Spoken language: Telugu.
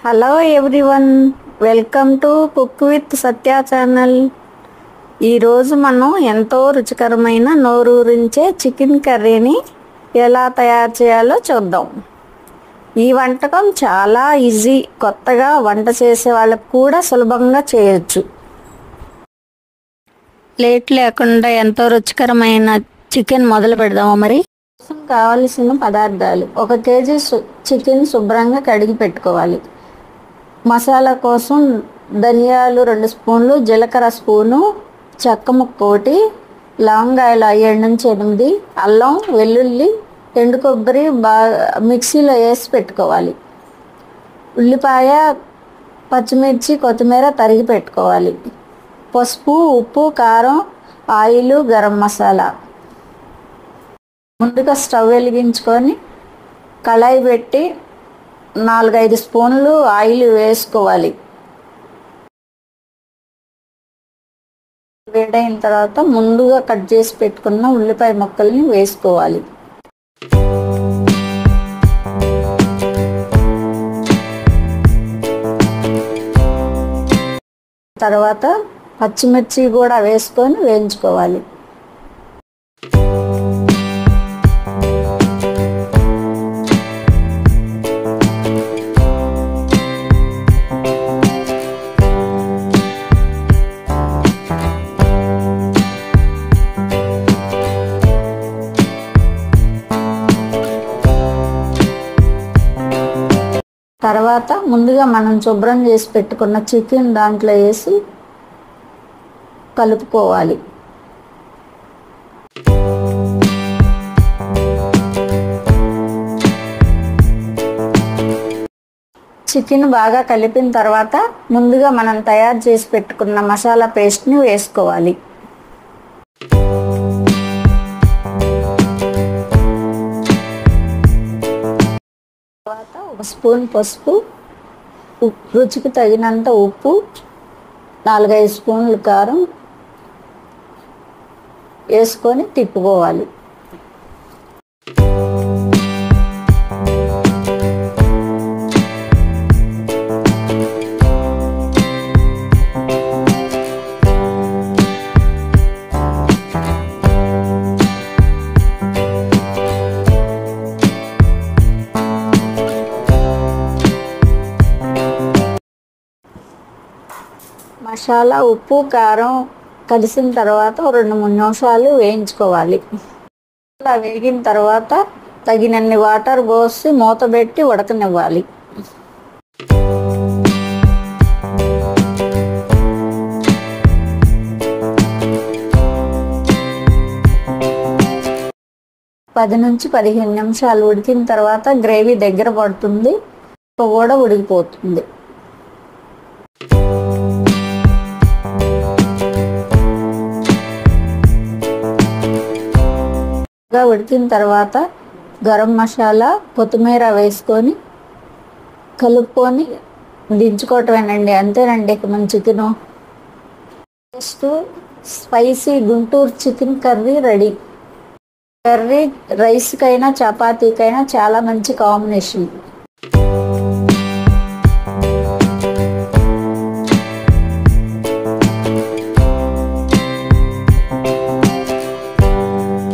Hello everyone, welcome to cook with Satya channel. ఈరోజు మనం ఎంతో రుచికరమైన నోరూరించే చికెన్ కర్రీని ఎలా తయారు చేయాలో చూద్దాం. ఈ వంటకం చాలా ఈజీ, కొత్తగా వంట చేసే వాళ్ళకు కూడా సులభంగా చేయొచ్చు. లేట్ లేకుండా ఎంతో రుచికరమైన చికెన్ మొదలు పెడదామా మరి. కావలసిన పదార్థాలు: 1 కేజీ చికెన్ శుభ్రంగా కడిగి పెట్టుకోవాలి. మసాలా కోసం ధనియాలు 2 స్పూన్లు, జీలకర్ర స్పూను, చెక్క ముక్క 1, లవంగాయలు 7 నుంచి 8, అల్లం వెల్లుల్లి ఎండు కొబ్బరి మిక్సీలో వేసి పెట్టుకోవాలి. ఉల్లిపాయ, పచ్చిమిర్చి, కొత్తిమీర తరిగి పెట్టుకోవాలి. పసుపు, ఉప్పు, కారం, ఆయిల్, గరం మసాలా. ముందుగా స్టవ్ వెలిగించుకొని కళాయి పెట్టి 4-5 స్పూన్లు ఆయిల్ వేసుకోవాలి. వేడైన తర్వాత ముందుగా కట్ చేసి పెట్టుకున్న ఉల్లిపాయ ముక్కల్ని వేసుకోవాలి. తర్వాత పచ్చిమిర్చి కూడా వేసుకొని వేయించుకోవాలి. తర్వాత ముందుగా మనం శుభ్రం చేసి పెట్టుకున్న చికెన్ దాంట్లో వేసి కలుపుకోవాలి. చికెన్ బాగా కలిపిన తర్వాత ముందుగా మనం తయారు చేసి పెట్టుకున్న మసాలా పేస్ట్ని వేసుకోవాలి. తర్వాత 1 స్పూన్ పసుపు, రుచికి తగినంత ఉప్పు, 4-5 స్పూన్లు కారం వేసుకొని తిప్పుకోవాలి. మసాలా, ఉప్పు, కారం కలిసిన తర్వాత 2-3 నిమిషాలు వేయించుకోవాలి. అలా వేగిన తర్వాత తగినన్ని వాటర్ పోసి మూత పెట్టి ఉడకనివ్వాలి. పది నుంచి 15 నిమిషాలు ఉడికిన తర్వాత గ్రేవీ దగ్గర పడుతుంది, కూడా ఉడికిపోతుంది. ఉడికిన తర్వాత గరం మసాలా, కొత్తిమీర వేసుకొని కలుపుకొని దించుకోవటమేనండి. అంతేనండి, మన chicken taste spicy Guntur chicken curry ready. Curry రైస్కైనా చపాతీకైనా చాలా మంచి కాంబినేషన్.